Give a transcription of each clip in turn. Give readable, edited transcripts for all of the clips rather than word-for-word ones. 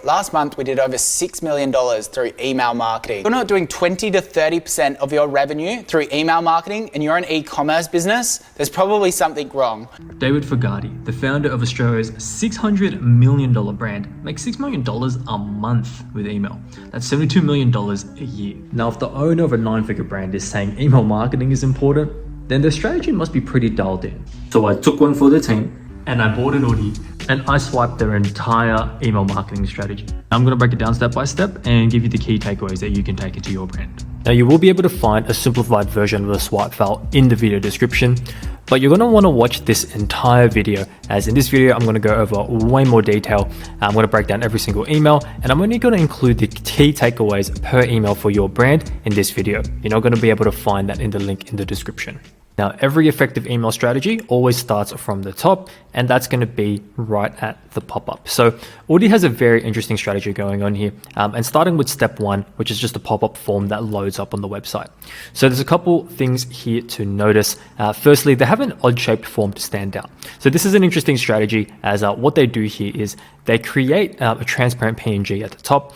last month we did over $6 million through email marketing. If you're not doing 20 to 30% of your revenue through email marketing and you're an e-commerce business, there's probably something wrong. David Fogarty, the founder of Australia's $600 million brand, makes $6 million a month with email. That's $72 million a year. Now, if the owner of a 9-figure brand is saying email marketing is important, then their strategy must be pretty dialed in. So I took one for the team and I bought an Audi and I swiped their entire email marketing strategy. I'm going to break it down step by step and give you the key takeaways that you can take into your brand. Now, you will be able to find a simplified version of the swipe file in the video description, but you're going to want to watch this entire video, as in this video I'm going to go over way more detail. I'm going to break down every single email, and I'm only going to include the key takeaways per email for your brand in this video. You're not going to be able to find that in the link in the description. Now, every effective email strategy always starts from the top, and that's going to be right at the pop-up. So Audi has a very interesting strategy going on here, and starting with step 1, which is just a pop-up form that loads up on the website. So there's a couple things here to notice. Firstly, they have an odd-shaped form to stand out. So this is an interesting strategy, as what they do here is they create a transparent PNG at the top.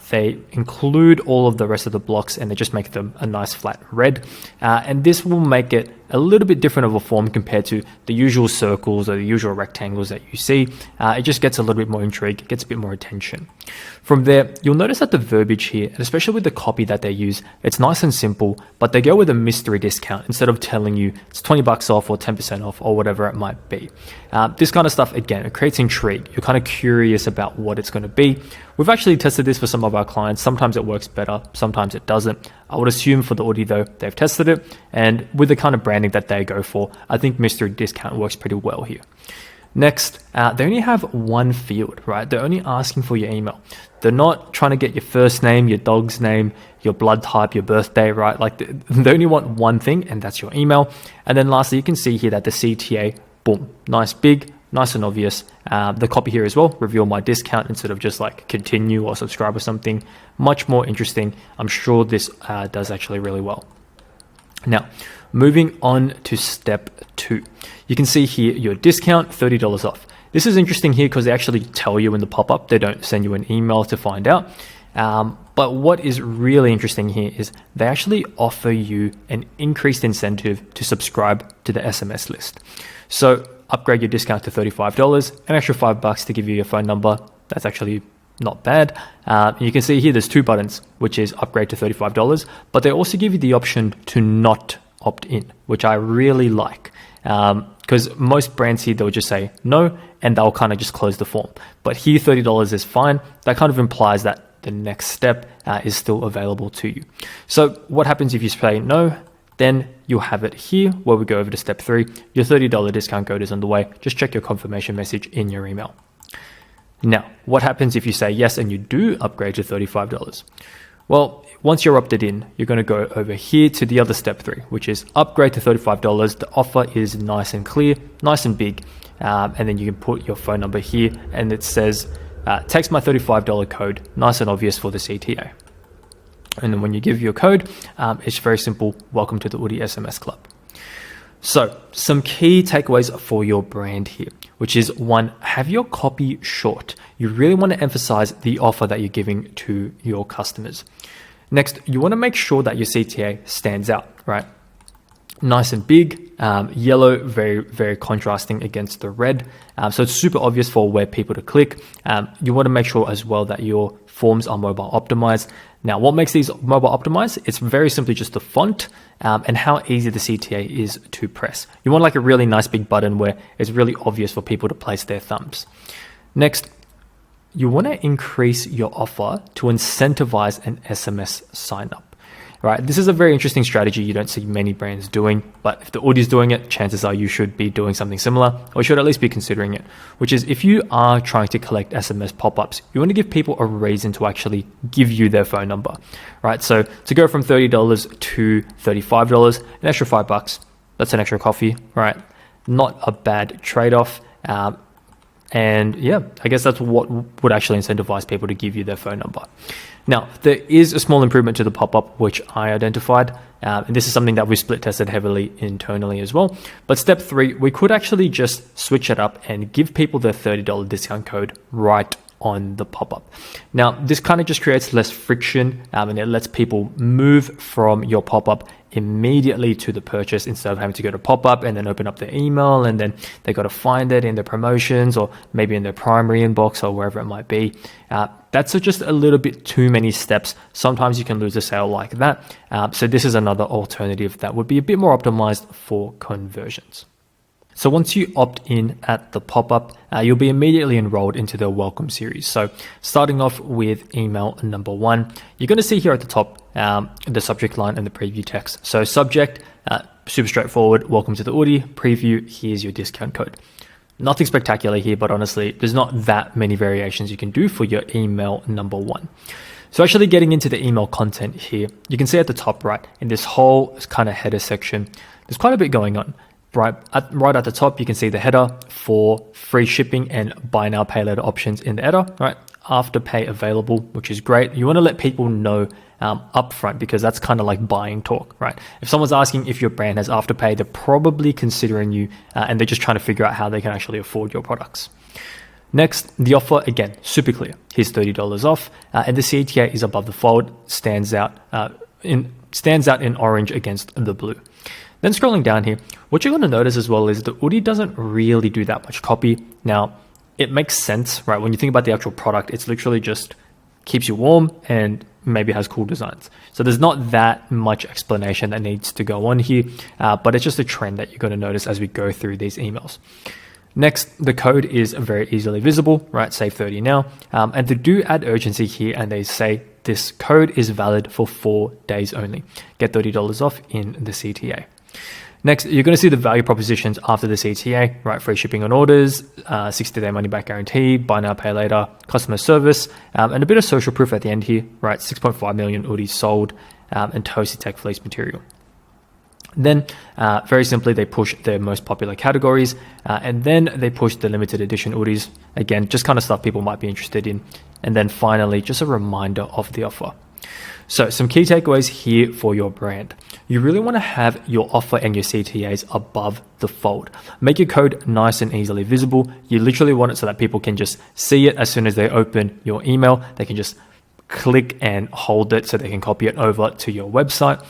They include all of the rest of the blocks, and they just make them a nice flat red. And this will make it a little bit different of a form compared to the usual circles or the usual rectangles that you see. It just gets a little bit more intrigue, it gets a bit more attention. From there, you'll notice that the verbiage here, and especially with the copy that they use, it's nice and simple, but they go with a mystery discount instead of telling you it's 20 bucks off or 10% off or whatever it might be. This kind of stuff, again, it creates intrigue. You're kind of curious about what it's going to be. We've actually tested this for some of our clients. Sometimes it works better, sometimes it doesn't. I would assume for the Audi though, they've tested it, and with the kind of branding that they go for, I think mystery discount works pretty well here. Next, they only have one field, right? They're only asking for your email. They're not trying to get your first name, your dog's name, your blood type, your birthday, right? Like they only want one thing, and that's your email. And then lastly, you can see here that the CTA, boom, nice big, nice and obvious. The copy here as well, reveal my discount instead of just like continue or subscribe or something. Much more interesting. I'm sure this does actually really well. Now, moving on to step 2. You can see here your discount, $30 off. This is interesting here because they actually tell you in the pop-up. They don't send you an email to find out. But what is really interesting here is they actually offer you an increased incentive to subscribe to the SMS list. So upgrade your discount to $35, an extra $5 to give you your phone number. That's actually not bad. You can see here there's 2 buttons, which is upgrade to $35, but they also give you the option to not opt in, which I really like. Because most brands here, they'll just say no, and they'll kind of just close the form. But here, $30 is fine. That kind of implies that the next step is still available to you. So what happens if you say no? Then you'll have it here where we go over to step 3. Your $30 discount code is on the way. Just check your confirmation message in your email. Now, what happens if you say yes and you do upgrade to $35? Well, once you're opted in, you're going to go over here to the other step 3, which is upgrade to $35. The offer is nice and clear, nice and big. And then you can put your phone number here, and it says, text my $35 code, nice and obvious for the CTA. And then when you give your code, it's very simple. Welcome to the Audi SMS Club. So some key takeaways for your brand here, which is 1, have your copy short. You really want to emphasize the offer that you're giving to your customers. Next, you want to make sure that your CTA stands out, right? Nice and big, yellow, very, very contrasting against the red. So it's super obvious for where people to click. You want to make sure as well that your forms are mobile optimized. Now, what makes these mobile optimized? It's very simply just the font and how easy the CTA is to press. You want like a really nice big button where it's really obvious for people to place their thumbs. Next, you want to increase your offer to incentivize an SMS sign up. Right, this is a very interesting strategy you don't see many brands doing, but if the Audi's doing it, chances are you should be doing something similar, or should at least be considering it, which is if you are trying to collect SMS pop-ups, you want to give people a reason to actually give you their phone number, right? So to go from $30 to $35, an extra $5, that's an extra coffee, right? Not a bad trade-off. And yeah, I guess that's what would actually incentivize people to give you their phone number. Now, there is a small improvement to the pop-up, which I identified. And this is something that we split tested heavily internally as well. But step 3, we could actually just switch it up and give people their $30 discount code right on the pop-up. Now, this kind of just creates less friction and it lets people move from your pop-up immediately to the purchase instead of having to go to pop-up and then open up their email and then they got to find it in their promotions or maybe in their primary inbox or wherever it might be. That's just a little bit too many steps. Sometimes you can lose a sale like that. So this is another alternative that would be a bit more optimized for conversions. So once you opt in at the pop-up, you'll be immediately enrolled into the welcome series. So starting off with email number 1, you're going to see here at the top the subject line and the preview text. So subject, super straightforward, welcome to the Audi preview, here's your discount code. Nothing spectacular here, but honestly, there's not that many variations you can do for your email number 1. So actually getting into the email content here, you can see at the top right, in this whole kind of header section, there's quite a bit going on. Right at the top, you can see the header for free shipping and buy now, pay later options in the header, right? Afterpay available, which is great. You want to let people know upfront because that's kind of like buying talk, right? If someone's asking if your brand has Afterpay, they're probably considering you and they're just trying to figure out how they can actually afford your products. Next, the offer, again, super clear. Here's $30 off and the CTA is above the fold, stands out in orange against the blue. Then scrolling down here, what you're going to notice as well is the Audi doesn't really do that much copy. Now, it makes sense, right? When you think about the actual product, it's literally just keeps you warm and maybe has cool designs. So there's not that much explanation that needs to go on here, but it's just a trend that you're going to notice as we go through these emails. Next, the code is very easily visible, right? Save 30 now. And they do add urgency here and they say this code is valid for 4 days only. Get $30 off in the CTA. Next, you're going to see the value propositions after the CTA, right? Free shipping on orders, 60-day money-back guarantee, buy now, pay later, customer service, and a bit of social proof at the end here, right? 6.5 million Audis sold, and Toasty Tech fleece material. Then, very simply, they push their most popular categories, and then they push the limited edition Audis. Again, just kind of stuff people might be interested in. And then finally, just a reminder of the offer. So some key takeaways here for your brand. You really want to have your offer and your CTAs above the fold. Make your code nice and easily visible. You literally want it so that people can just see it as soon as they open your email. They can just click and hold it so they can copy it over to your website.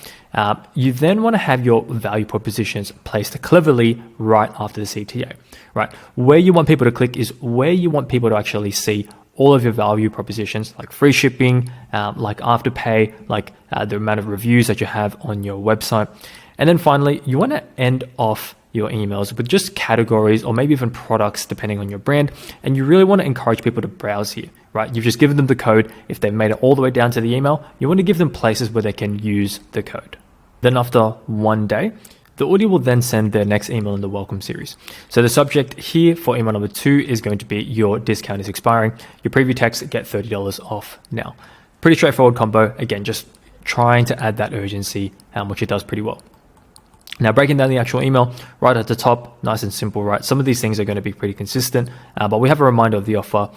You then want to have your value propositions placed cleverly right after the CTA, right? Where you want people to click is where you want people to actually see all of your value propositions, like free shipping, like Afterpay, like the amount of reviews that you have on your website. And then finally, you want to end off your emails with just categories or maybe even products depending on your brand. And you really want to encourage people to browse here, right? You've just given them the code. If they've made it all the way down to the email, you want to give them places where they can use the code. Then after 1 day, the Audi will then send their next email in the welcome series. So the subject here for email number 2 is going to be your discount is expiring. Your preview text, get $30 off now. Pretty straightforward combo. Again, just trying to add that urgency, which it does pretty well. Now breaking down the actual email, right at the top, nice and simple, right? Some of these things are going to be pretty consistent, but we have a reminder of the offer.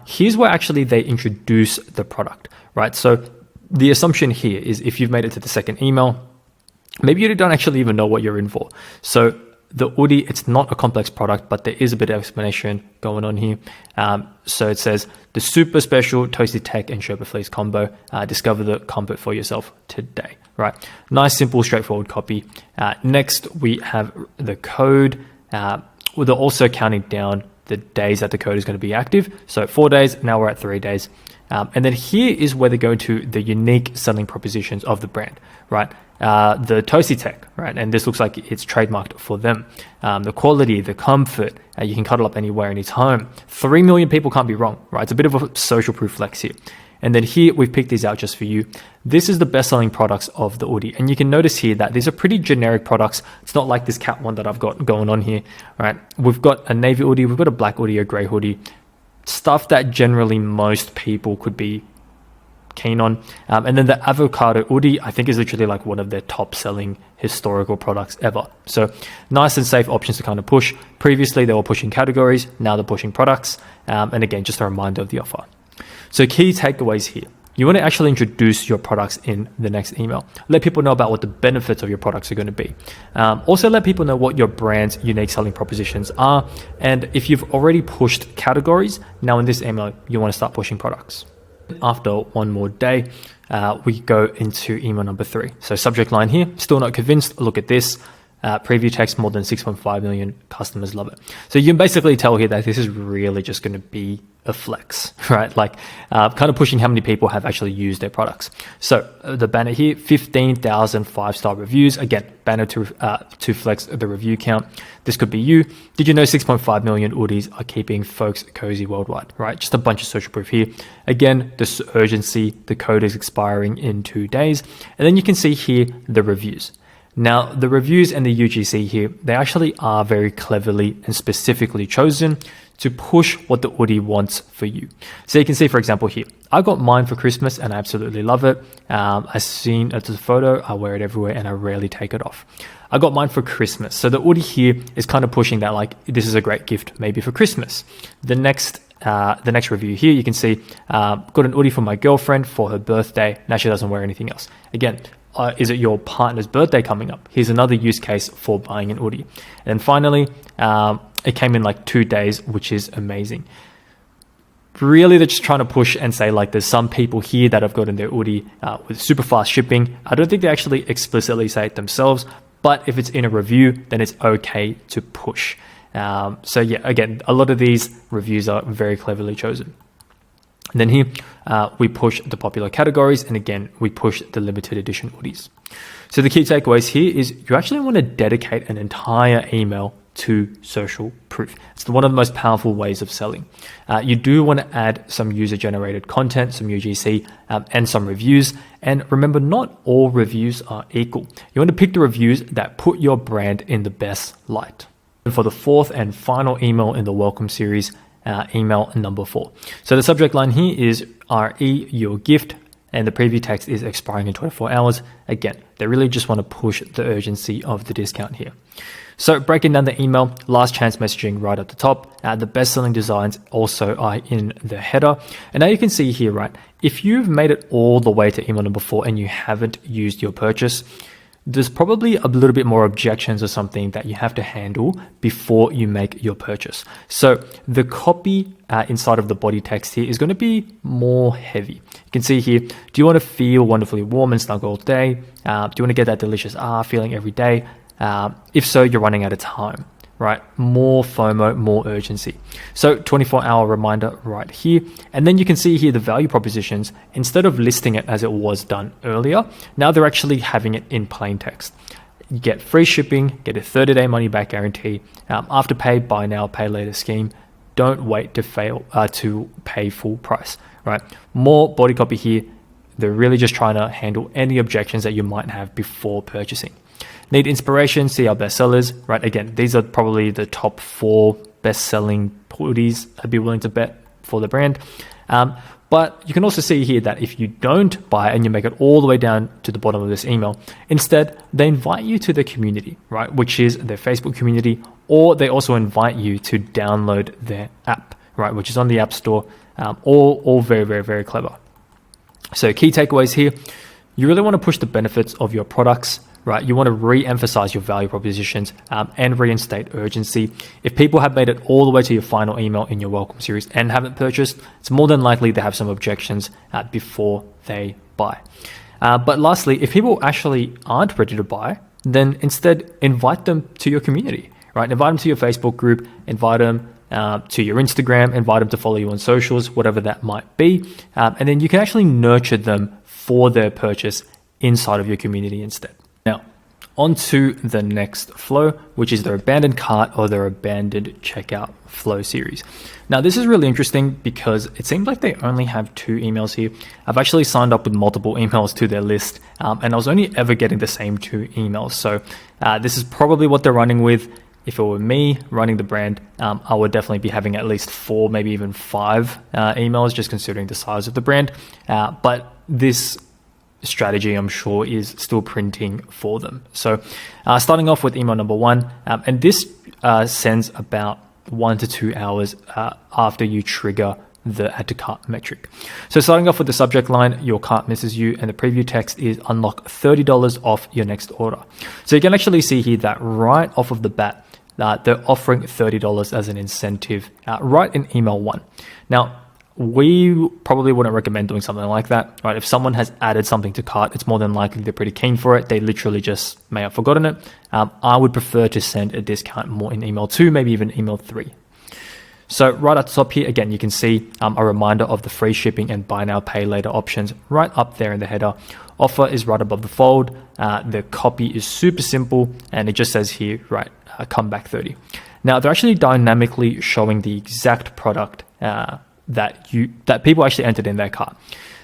Here's where actually they introduce the product, right? So the assumption here is if you've made it to the second email, maybe you don't actually even know what you're in for. So the Audi, it's not a complex product, but there is a bit of explanation going on here. So it says the super special Toasty Tech and Sherpa Fleece combo. Discover the comfort for yourself today, right? Nice, simple, straightforward copy. Next, we have the code. They're also counting down the days that the code is going to be active. So 4 days, now we're at 3 days. And then here is where they go into the unique selling propositions of the brand, right? The Toasty Tech, right? And this looks like it's trademarked for them. The quality, the comfort, you can cuddle up anywhere, anytime. 3 million people can't be wrong, right? It's a bit of a social proof flex here. And then here, we've picked these out just for you. This is the best-selling products of the Audi. And you can notice here that these are pretty generic products. It's not like this cat one that I've got going on here, right? We've got a navy Audi, we've got a black Audi, a grey hoodie, stuff that generally most people could be keen on. And then the avocado Audi, I think, is literally like one of their top-selling historical products ever. So nice and safe options to kind of push. Previously, they were pushing categories. Now they're pushing products. And again, just a reminder of the offer. So key takeaways here. you want to actually introduce your products in the next email. Let people know about what the benefits of your products are going to be. Also let people know what your brand's unique selling propositions are. And if you've already pushed categories, now in this email, you want to start pushing products. After one more day, we go into email number 3. So subject line here, still not convinced, look at this. Preview text, more than 6.5 million customers love it. So you can basically tell here that this is really just going to be a flex, right? Like kind of pushing how many people have actually used their products. So the banner here, 15,000 5-star reviews. Again, banner to flex the review count. This could be you. Did you know 6.5 million hoodies are keeping folks cozy worldwide, right? Just a bunch of social proof here. Again, this urgency, the code is expiring in 2 days. And then you can see here the reviews. Now, the reviews and the UGC here, they actually are very cleverly and specifically chosen to push what the hoodie wants for you. So you can see, for example, here, I got mine for Christmas and I absolutely love it. I've seen it as a photo, I wear it everywhere and I rarely take it off. I got mine for Christmas. So the hoodie here is kind of pushing that like, this is a great gift, maybe for Christmas. The next review here, you can see, got an hoodie for my girlfriend for her birthday. Now she doesn't wear anything else. Again, is it your partner's birthday coming up? Here's another use case for buying an hoodie. And finally, it came in like 2 days, which is amazing. Really, they're just trying to push and say like there's some people here that have gotten their hoodie with super fast shipping. I don't think they actually explicitly say it themselves, but if it's in a review, then it's okay to push. So yeah, again, a lot of these reviews are very cleverly chosen. And then here, we push the popular categories, and again, we push the limited edition hoodies. So the key takeaways here is you actually want to dedicate an entire email to social proof. It's one of the most powerful ways of selling. You do want to add some user-generated content, some UGC, and some reviews. And remember, not all reviews are equal. You want to pick the reviews that put your brand in the best light. And for the 4th and final email in the welcome series, email number 4. So the subject line here is RE, your gift, and the preview text is expiring in 24 hours. Again, they really just want to push the urgency of the discount here. So breaking down the email, last chance messaging right at the top. The best-selling designs also are in the header. And now you can see here, right, if you've made it all the way to email number 4 and you haven't used your purchase, there's probably a little bit more objections or something that you have to handle before you make your purchase. So the copy inside of the body text here is going to be more heavy. You can see here, do you want to feel wonderfully warm and snug all day? Do you want to get that delicious feeling every day? If so, you're running out of time, right? More FOMO, more urgency. So 24-hour reminder right here. And then you can see here the value propositions, instead of listing it as it was done earlier, now they're actually having it in plain text. You get free shipping, get a 30-day money-back guarantee, afterpay, buy now, pay later scheme. Don't wait to pay full price, right? More body copy here. They're really just trying to handle any objections that you might have before purchasing. Need inspiration, see our bestsellers, right? Again, these are probably the top 4 best-selling hoodies I'd be willing to bet for the brand. But you can also see here that if you don't buy it and you make it all the way down to the bottom of this email, instead, they invite you to the community, right? Which is their Facebook community, or they also invite you to download their app, right? Which is on the App Store, all very, very, very clever. So key takeaways here, you really want to push the benefits of your products, right? You want to re-emphasize your value propositions and reinstate urgency. If people have made it all the way to your final email in your welcome series and haven't purchased, it's more than likely they have some objections before they buy. But lastly, if people actually aren't ready to buy, then instead invite them to your community, right? Invite them to your Facebook group, invite them to your Instagram, invite them to follow you on socials, whatever that might be. And then you can actually nurture them for their purchase inside of your community instead. Now, on to the next flow, which is their abandoned cart or their abandoned checkout flow series. Now, this is really interesting because it seems like they only have 2 emails here. I've actually signed up with multiple emails to their list, and I was only ever getting the same 2 emails. So this is probably what they're running with. If it were me running the brand, I would definitely be having at least 4, maybe even 5 emails, just considering the size of the brand. But this strategy, I'm sure, is still printing for them. So starting off with email number 1, and this sends about 1 to 2 hours after you trigger the add to cart metric. So starting off with the subject line, your cart misses you, and the preview text is unlock $30 off your next order. So you can actually see here that right off of the bat, they're offering $30 as an incentive right in email 1. Now, we probably wouldn't recommend doing something like that, right? If someone has added something to cart, it's more than likely they're pretty keen for it. They literally just may have forgotten it. I would prefer to send a discount more in email 2, maybe even email 3. So right at the top here, again, you can see a reminder of the free shipping and buy now, pay later options right up there in the header. Offer is right above the fold. The copy is super simple, and it just says here, right, come back 30. Now, they're actually dynamically showing the exact product that people actually entered in their cart.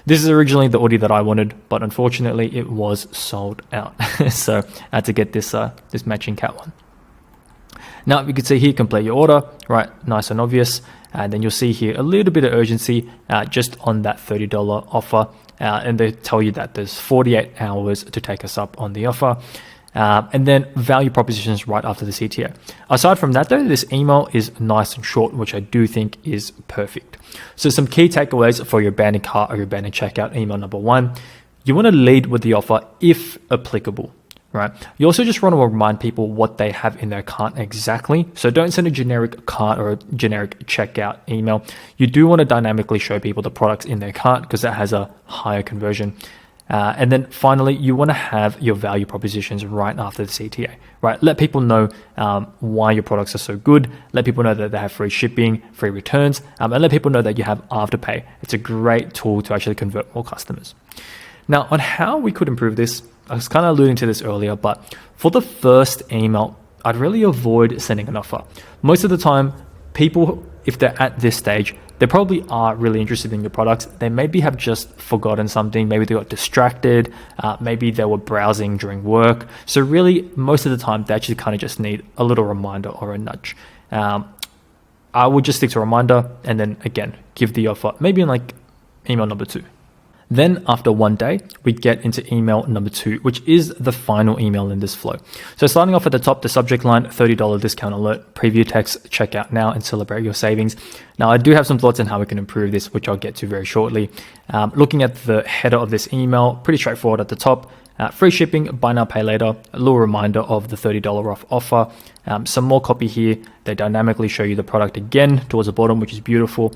This is originally the hoodie that I wanted, but unfortunately it was sold out. So I had to get this matching cat one. Now you can see here, complete your order, right? Nice and obvious. And then you'll see here a little bit of urgency just on that $30 offer. And they tell you that there's 48 hours to take us up on the offer. And then value propositions right after the CTA. Aside from that though, this email is nice and short, which I do think is perfect. So some key takeaways for your abandoned cart or your abandoned checkout email number 1. You want to lead with the offer if applicable, right? You also just want to remind people what they have in their cart exactly. So don't send a generic cart or a generic checkout email. You do want to dynamically show people the products in their cart because that has a higher conversion. And then finally, you want to have your value propositions right after the CTA, right? Let people know why your products are so good. Let people know that they have free shipping, free returns, and let people know that you have Afterpay. It's a great tool to actually convert more customers. Now, on how we could improve this, I was kind of alluding to this earlier, but for the first email, I'd really avoid sending an offer. Most of the time, people, if they're at this stage, they probably are really interested in your products. They maybe have just forgotten something. Maybe they got distracted. Maybe they were browsing during work. So really, most of the time, they actually kind of just need a little reminder or a nudge. I would just stick to a reminder and then, again, give the offer, maybe in like email number 2. Then after 1 day, we get into email number 2, which is the final email in this flow. So starting off at the top, the subject line, $30 discount alert, preview text, check out now and celebrate your savings. Now, I do have some thoughts on how we can improve this, which I'll get to very shortly. Looking at the header of this email, pretty straightforward at the top. Free shipping, buy now, pay later, a little reminder of the $30 off offer. Some more copy here. They dynamically show you the product again towards the bottom, which is beautiful.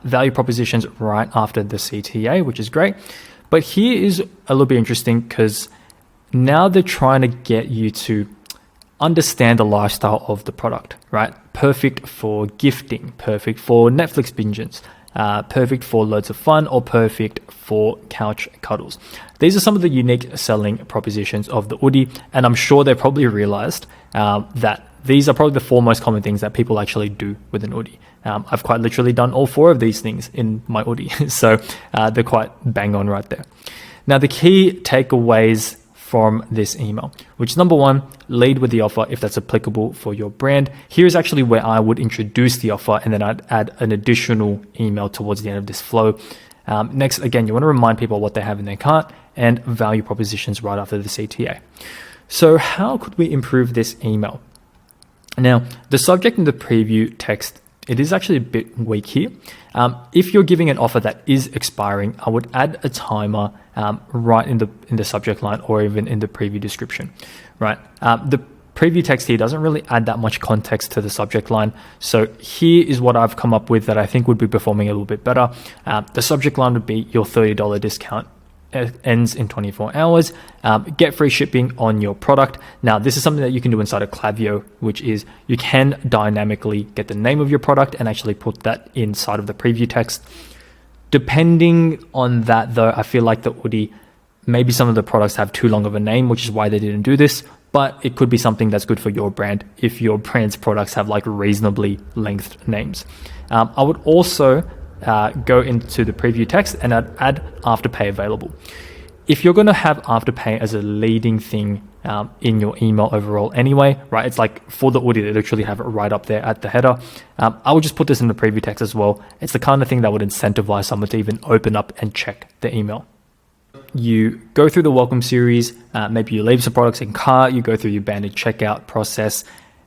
Value propositions right after the CTA, which is great. But here is a little bit interesting because now they're trying to get you to understand the lifestyle of the product, right? Perfect for gifting, perfect for Netflix binges, perfect for loads of fun, or perfect for couch cuddles. These are some of the unique selling propositions of the hoodie, and I'm sure they probably realized that these are probably the 4 most common things that people actually do with an hoodie. I've quite literally done all 4 of these things in my hoodie, so they're quite bang on right there. Now, the key takeaways from this email, which is number 1, lead with the offer if that's applicable for your brand. Here's actually where I would introduce the offer and then I'd add an additional email towards the end of this flow. Next, again, you want to remind people what they have in their cart and value propositions right after the CTA. So how could we improve this email? Now, the subject and the preview text, it is actually a bit weak here. If you're giving an offer that is expiring, I would add a timer right in the subject line or even in the preview description, right? The preview text here doesn't really add that much context to the subject line. So here is what I've come up with that I think would be performing a little bit better. The subject line would be your $30 discount ends in 24 hours. Get free shipping on your product. Now, this is something that you can do inside of Klaviyo, which is you can dynamically get the name of your product and actually put that inside of the preview text. Depending on that, though, I feel like the hoodie, maybe some of the products have too long of a name, which is why they didn't do this, but it could be something that's good for your brand if your brand's products have like reasonably lengthed names. I would also go into the preview text and I'd add Afterpay available. If you're going to have Afterpay as a leading thing in your email overall anyway, right? It's like for the hoodie, they literally have it right up there at the header. I would just put this in the preview text as well. It's the kind of thing that would incentivize someone to even open up and check the email. You go through the welcome series, maybe you leave some products in cart, you go through your banded checkout process,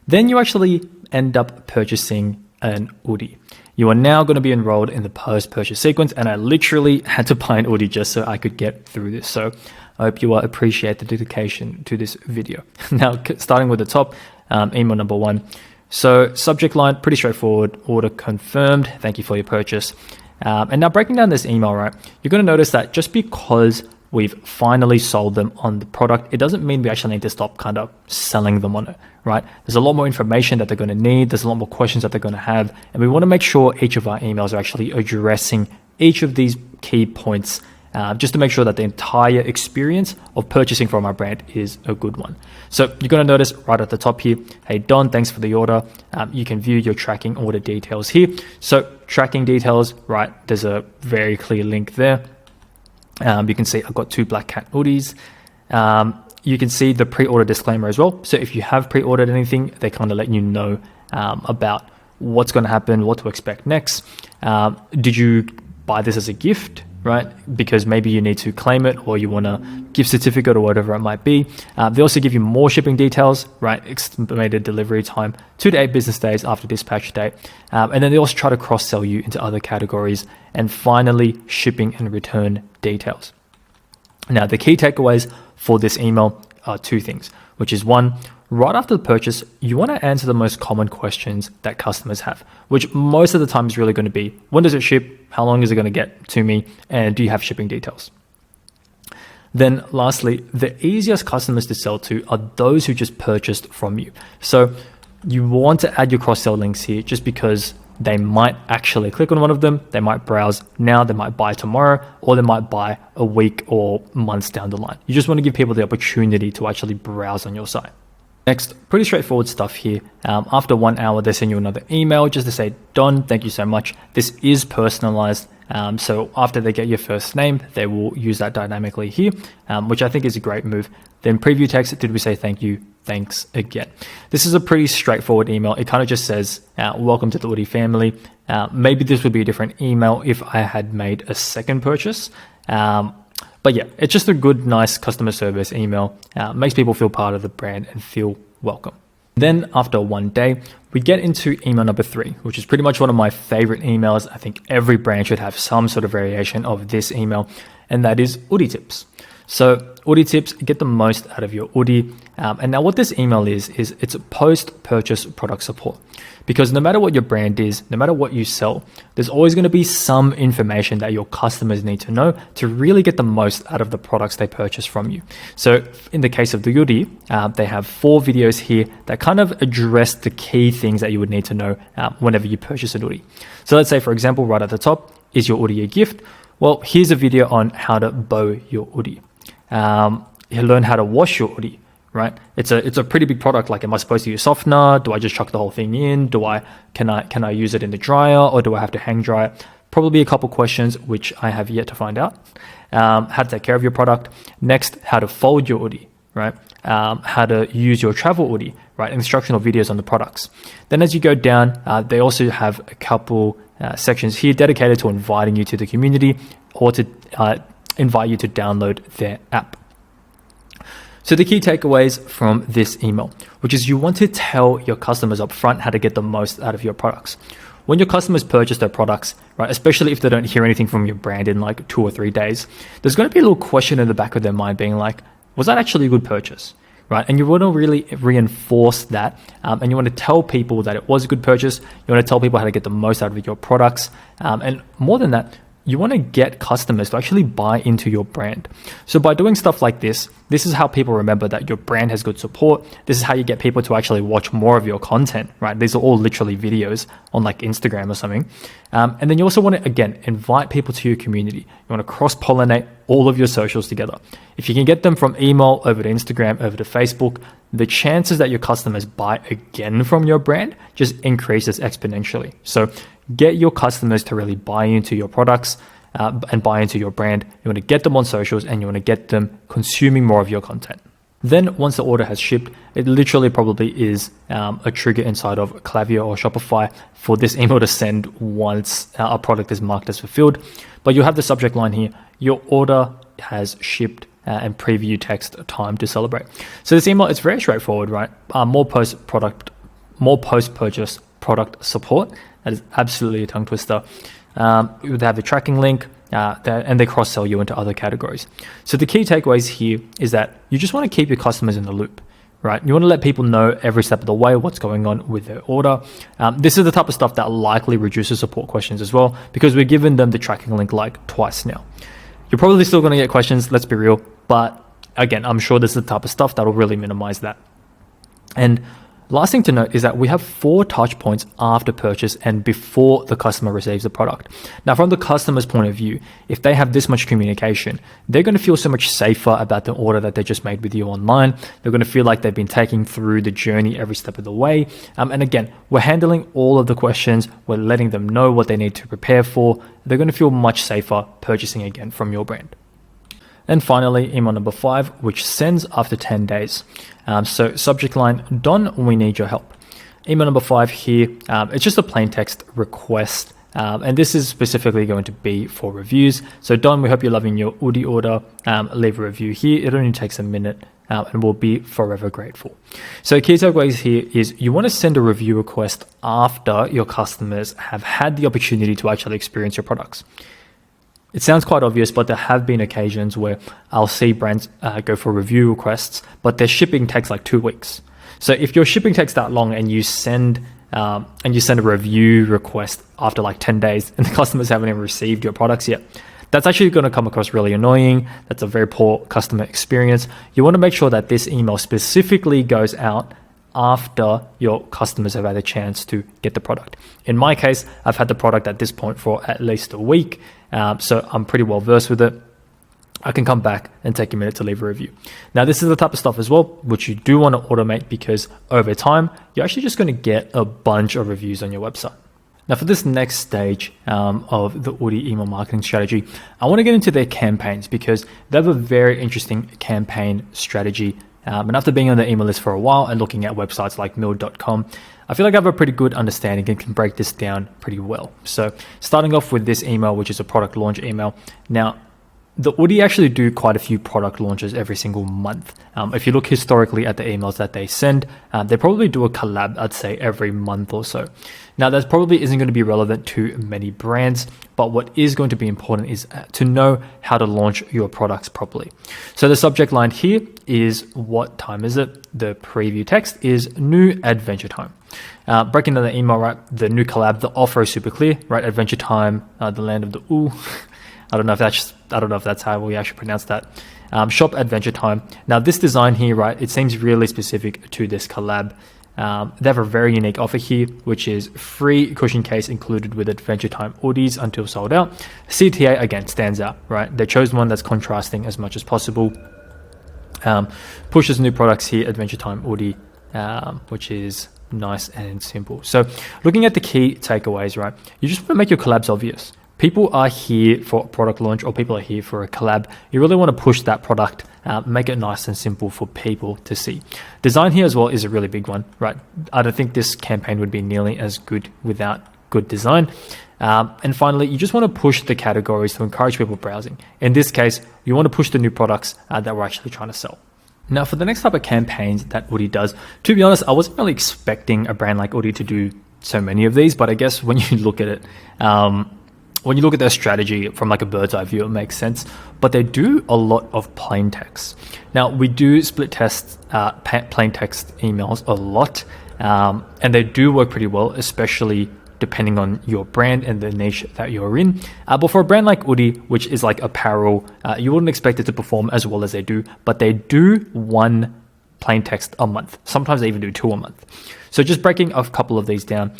then you actually end up purchasing an hoodie. You are now going to be enrolled in the post-purchase sequence, and I literally had to buy an hoodie just so I could get through this. So I hope you appreciate the dedication to this video. Now, starting with the top, email number 1. So subject line, pretty straightforward, order confirmed, thank you for your purchase. And now breaking down this email, right, you're going to notice that just because we've finally sold them on the product, it doesn't mean we actually need to stop kind of selling them on it, right? There's a lot more information that they're going to need. There's a lot more questions that they're going to have. And we want to make sure each of our emails are actually addressing each of these key points, just to make sure that the entire experience of purchasing from our brand is a good one. So you're going to notice right at the top here, hey Don, thanks for the order. You can view your tracking order details here. So tracking details, right, there's a very clear link there. You can see I've got 2 Black Cat hoodies. You can see the pre-order disclaimer as well. So if you have pre-ordered anything, they kind of let you know about what's going to happen, what to expect next. Did you buy this as a gift? Right? Because maybe you need to claim it, or you want a gift certificate or whatever it might be. They also give you more shipping details, right? Estimated delivery time, 2 to 8 business days after dispatch date. And then they also try to cross-sell you into other categories. And finally, shipping and return details. Now, the key takeaways for this email are 2 things, which is 1, right after the purchase, you want to answer the most common questions that customers have, which most of the time is really going to be, when does it ship? How long is it going to get to me? And do you have shipping details? Then lastly, the easiest customers to sell to are those who just purchased from you. So you want to add your cross-sell links here just because they might actually click on one of them. They might browse now, they might buy tomorrow, or they might buy a week or months down the line. You just want to give people the opportunity to actually browse on your site. Next, pretty straightforward stuff here. After 1 hour, they send you another email just to say, Don, thank you so much. This is personalized. So after they get your first name, they will use that dynamically here, which I think is a great move. Then preview text, did we say thank you? Thanks again. This is a pretty straightforward email. It kind of just says, welcome to the Woody family. Maybe this would be a different email if I had made a second purchase. But yeah, it's just a good, nice customer service email. Makes people feel part of the brand and feel welcome. Then after 1 day, we get into email number 3, which is pretty much one of my favorite emails. I think every brand should have some sort of variation of this email, and that is Woody tips. So Woody tips, get the most out of your Woody. And now what this email is it's a post-purchase product support. Because no matter what your brand is, no matter what you sell, there's always going to be some information that your customers need to know to really get the most out of the products they purchase from you. So in the case of the Woody, they have 4 videos here that kind of address the key things that you would need to know whenever you purchase a Woody. So let's say, for example, right at the top, is your Woody a gift? Well, here's a video on how to bow your Woody. You learn how to wash your Woody. Right? It's a pretty big product. Like, am I supposed to use softener? Do I just chuck the whole thing in? Can I use it in the dryer, or do I have to hang dry it? Probably a couple questions which I have yet to find out. How to take care of your product. Next, how to fold your Woody, right? How to use your travel Woody, right? Instructional videos on the products. Then as you go down, they also have a couple sections here dedicated to inviting you to the community, or to invite you to download their app. So the key takeaways from this email, which is you want to tell your customers up front how to get the most out of your products. When your customers purchase their products, right, especially if they don't hear anything from your brand in like 2 or 3 days, there's going to be a little question in the back of their mind being like, was that actually a good purchase? Right? And you want to really reinforce that, and you want to tell people that it was a good purchase. You want to tell people how to get the most out of your products, and more than that, you want to get customers to actually buy into your brand. So by doing stuff like this is how people remember that your brand has good support. This is how you get people to actually watch more of your content, right? These are all literally videos on like Instagram or something. And then you also want to, again, invite people to your community. You want to cross-pollinate all of your socials together. If you can get them from email over to Instagram, over to Facebook, the chances that your customers buy again from your brand just increases exponentially. So get your customers to really buy into your products and buy into your brand. You want to get them on socials, and you want to get them consuming more of your content. Then once the order has shipped, it literally probably is a trigger inside of Klaviyo or Shopify for this email to send once a product is marked as fulfilled. But you'll have the subject line here, your order has shipped, and preview text, time to celebrate. So this email, it's very straightforward, right? More post-purchase product support. That is absolutely a tongue twister. They have the tracking link, and they cross-sell you into other categories. So the key takeaways here is that you just want to keep your customers in the loop, right? You want to let people know every step of the way what's going on with their order. This is the type of stuff that likely reduces support questions as well, because we're giving them the tracking link like twice now. You're probably still going to get questions, let's be real, but again, I'm sure this is the type of stuff that will really minimize that. And last thing to note is that we have 4 touch points after purchase and before the customer receives the product. Now, from the customer's point of view, if they have this much communication, they're going to feel so much safer about the order that they just made with you online. They're going to feel like they've been taken through the journey every step of the way. And again, we're handling all of the questions. We're letting them know what they need to prepare for. They're going to feel much safer purchasing again from your brand. And finally, email number 5, which sends after 10 days. So subject line, Don, we need your help. Email number 5 here, it's just a plain text request. And this is specifically going to be for reviews. So Don, we hope you're loving your Udi order. Leave a review here. It only takes a minute and we'll be forever grateful. So key takeaways here is you want to send a review request after your customers have had the opportunity to actually experience your products. It sounds quite obvious, but there have been occasions where I'll see brands go for review requests, but their shipping takes like 2 weeks. So if your shipping takes that long and you send a review request after like 10 days and the customers haven't even received your products yet, that's actually going to come across really annoying. That's a very poor customer experience. You want to make sure that this email specifically goes out after your customers have had a chance to get the product. In my case, I've had the product at this point for at least a week, so I'm pretty well versed with it. I can come back and take a minute to leave a review. Now, this is the type of stuff as well, which you do want to automate because over time, you're actually just going to get a bunch of reviews on your website. Now, for this next stage of the Udi email marketing strategy, I want to get into their campaigns because they have a very interesting campaign strategy. And after being on the email list for a while and looking at websites like mill.com, I feel like I have a pretty good understanding and can break this down pretty well. So starting off with this email, which is a product launch email. Now, the Udi actually do quite a few product launches every single month. If you look historically at the emails that they send, they probably do a collab, I'd say, every month or so. Now, that probably isn't going to be relevant to many brands, but what is going to be important is to know how to launch your products properly. So the subject line here is, what time is it? The preview text is new adventure time. Breaking down the email, right? The new collab, the offer is super clear, right? Adventure time, the land of the ooh. I don't know if that's how we actually pronounce that. Shop adventure time. Now this design here, right, it seems really specific to this collab. They have a very unique offer here, which is free cushion case included with adventure time Udis until sold out. CTA again stands out, right? They chose one that's contrasting as much as possible. Pushes new products here, adventure time Udi, which is nice and simple. So looking at the key takeaways, right, you just want to make your collabs obvious. People are here for a product launch or people are here for a collab. You really want to push that product, make it nice and simple for people to see. Design here as well is a really big one, right? I don't think this campaign would be nearly as good without good design. And finally, you just want to push the categories to encourage people browsing. In this case, you want to push the new products that we're actually trying to sell. Now, for the next type of campaigns that Udi does, to be honest, I wasn't really expecting a brand like Udi to do so many of these, but I guess when you look at it, when you look at their strategy from like a bird's eye view, it makes sense. But they do a lot of plain text. Now, we do split test plain text emails a lot, and they do work pretty well, especially depending on your brand and the niche that you're in. But for a brand like Udi, which is like apparel, you wouldn't expect it to perform as well as they do, but they do one plain text a month. Sometimes they even do 2 a month. So just breaking a couple of these down.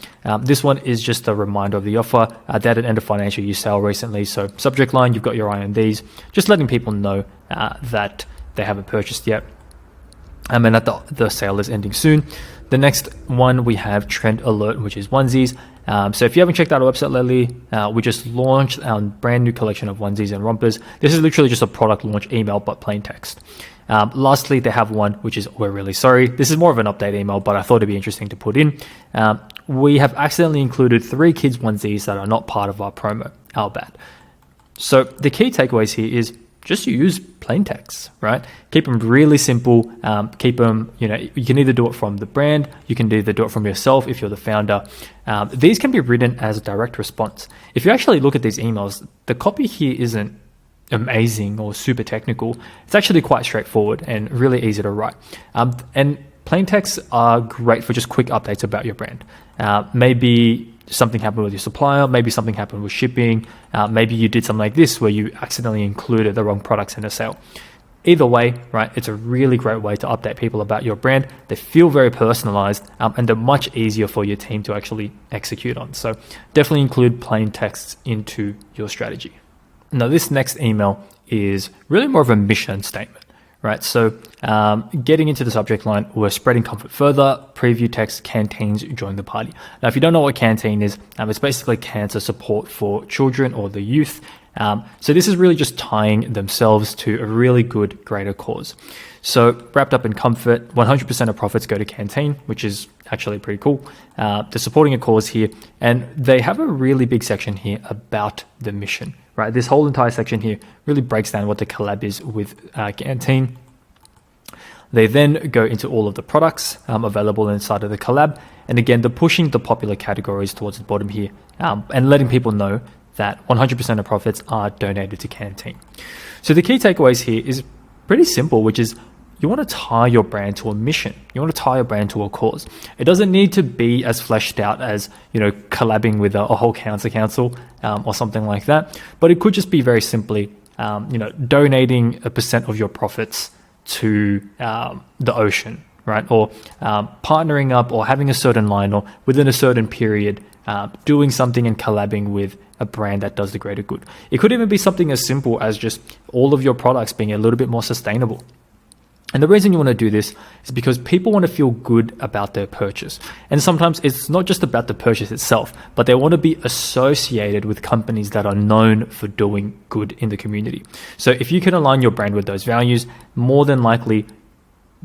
This one is just a reminder of the offer. They had an end of financial year sale recently. So subject line, you've got your eye on these. Just letting people know that they haven't purchased yet. And that the sale is ending soon. The next one we have trend alert, which is onesies. So if you haven't checked out our website lately, we just launched our brand new collection of onesies and rompers. This is literally just a product launch email, but plain text. Lastly, they have one, which is, we're really sorry. This is more of an update email, but I thought it'd be interesting to put in. We have accidentally included 3 kids onesies that are not part of our promo. Our bad. So the key takeaways here is just use plain text, right? Keep them really simple. Keep them, you can either do it from the brand, you can either do it from yourself if you're the founder. These can be written as a direct response. If you actually look at these emails, the copy here isn't amazing or super technical. It's actually quite straightforward and really easy to write. And plain texts are great for just quick updates about your brand. Maybe something happened with your supplier, maybe something happened with shipping, maybe you did something like this where you accidentally included the wrong products in a sale. Either way, right, it's a really great way to update people about your brand. They feel very personalized, and they're much easier for your team to actually execute on. So definitely include plain texts into your strategy. Now, this next email is really more of a mission statement. Right, so getting into the subject line, we're spreading comfort further, preview text, canteens, join the party. Now, if you don't know what canteen is, it's basically cancer support for children or the youth. So this is really just tying themselves to a really good greater cause. So wrapped up in comfort, 100% of profits go to canteen, which is actually pretty cool. They're supporting a cause here, and they have a really big section here about the mission. Right, this whole entire section here really breaks down what the collab is with Canteen. They then go into all of the products available inside of the collab. And again, they're pushing the popular categories towards the bottom here and letting people know that 100% of profits are donated to Canteen. So the key takeaways here is pretty simple, which is you want to tie your brand to a mission. You want to tie your brand to a cause. It doesn't need to be as fleshed out as, collabing with a whole cancer council or something like that. But it could just be very simply, donating a percent of your profits to the ocean, right? Or partnering up or having a certain line or within a certain period, doing something and collabing with a brand that does the greater good. It could even be something as simple as just all of your products being a little bit more sustainable. And the reason you want to do this is because people want to feel good about their purchase. And sometimes it's not just about the purchase itself, but they want to be associated with companies that are known for doing good in the community. So if you can align your brand with those values, more than likely,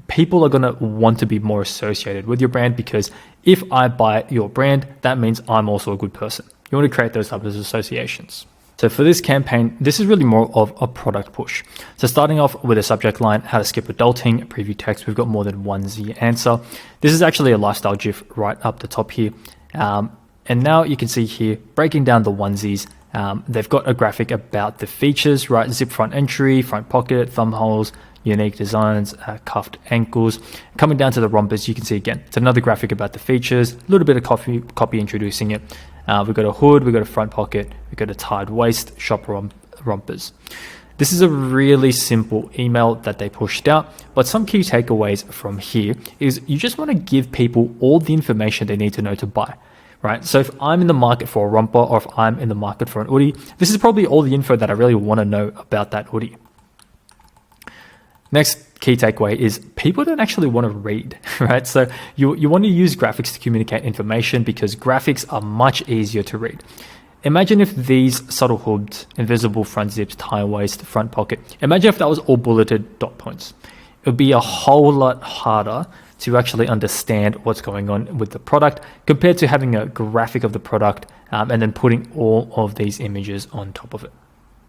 people are going to want to be more associated with your brand, because if I buy your brand, that means I'm also a good person. You want to create those types of associations. So for this campaign, this is really more of a product push. So starting off with a subject line, how to skip adulting, preview text, we've got more than one Z answer. This is actually a lifestyle GIF right up the top here. And now you can see here, breaking down the onesies, they've got a graphic about the features, right? Zip front entry, front pocket, thumb holes, unique designs, cuffed ankles. Coming down to the rompers, you can see again, it's another graphic about the features, a little bit of copy introducing it. We've got a hood, we've got a front pocket, we've got a tied waist, shop rompers. This is a really simple email that they pushed out, but some key takeaways from here is you just want to give people all the information they need to know to buy, right? So if I'm in the market for a romper, or if I'm in the market for an hoodie, this is probably all the info that I really want to know about that hoodie. Next key takeaway is people don't actually want to read, right? So you want to use graphics to communicate information, because graphics are much easier to read. Imagine if these subtle hoods, invisible front zips, tie waist, front pocket, imagine if that was all bulleted dot points. It would be a whole lot harder to actually understand what's going on with the product compared to having a graphic of the product and then putting all of these images on top of it.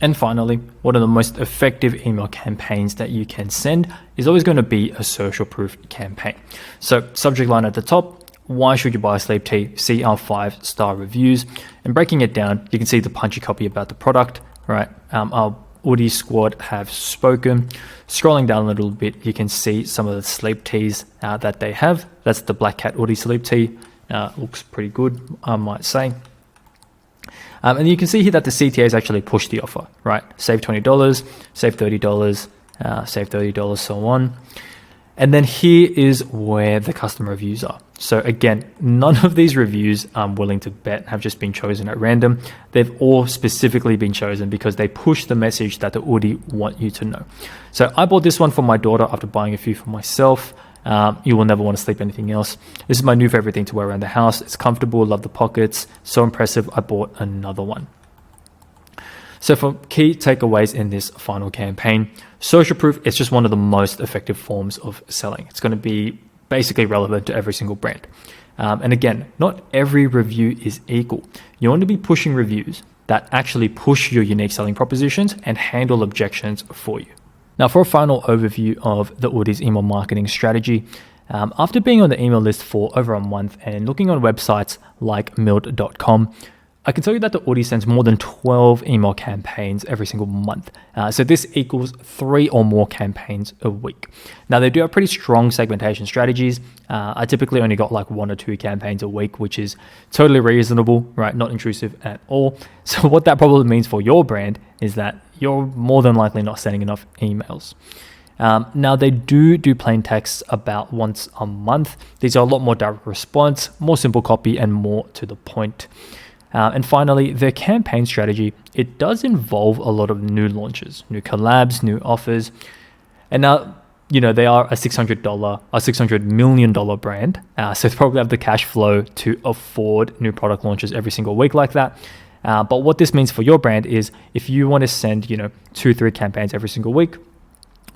And finally, one of the most effective email campaigns that you can send is always going to be a social proof campaign. So subject line at the top, why should you buy a sleep tee? See our 5-star reviews. And breaking it down, you can see the punchy copy about the product, right? Our Woody squad have spoken. Scrolling down a little bit, you can see some of the sleep tees that they have. That's the Black Cat Woody sleep tee. Looks pretty good, I might say. And you can see here that the CTAs actually push the offer, right? Save $20, save $30, save $30, so on. And then here is where the customer reviews are. So again, none of these reviews I'm willing to bet have just been chosen at random. They've all specifically been chosen because they push the message that the Woody want you to know. So I bought this one for my daughter after buying a few for myself. You will never want to sleep anything else. This is my new favorite thing to wear around the house. It's comfortable, love the pockets, so impressive, I bought another one. So for key takeaways in this final campaign, social proof is just one of the most effective forms of selling. It's going to be basically relevant to every single brand. And again, not every review is equal. You want to be pushing reviews, that actually push your unique selling propositions and handle objections for you. Now, for a final overview of the Audi's email marketing strategy, after being on the email list for over a month and looking on websites like milled.com, I can tell you that the Audi sends more than 12 email campaigns every single month. So this equals 3 or more campaigns a week. Now, they do have pretty strong segmentation strategies. I typically only got like 1 or 2 campaigns a week, which is totally reasonable, right? Not intrusive at all. So what that probably means for your brand is that you're more than likely not sending enough emails. Now, they do plain texts about once a month. These are a lot more direct response, more simple copy, and more to the point. And finally, their campaign strategy, it does involve a lot of new launches, new collabs, new offers. And now, they are a $600 million brand. So they probably have the cash flow to afford new product launches every single week like that. But what this means for your brand is if you want to send, 2-3 campaigns every single week,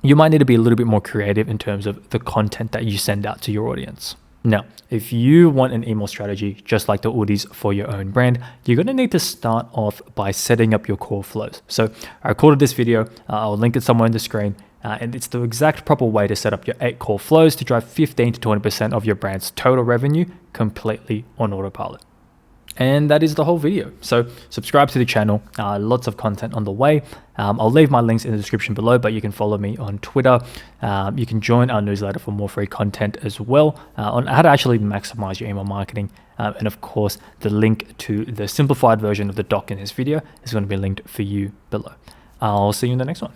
you might need to be a little bit more creative in terms of the content that you send out to your audience. Now, if you want an email strategy just like the Audi's for your own brand, you're going to need to start off by setting up your core flows. So I recorded this video, I'll link it somewhere on the screen, and it's the exact proper way to set up your 8 core flows to drive 15 to 20% of your brand's total revenue completely on autopilot. And that is the whole video. So subscribe to the channel, lots of content on the way. I'll leave my links in the description below, but you can follow me on Twitter. You can join our newsletter for more free content as well on how to actually maximize your email marketing. And of course, the link to the simplified version of the doc in this video is going to be linked for you below. I'll see you in the next one.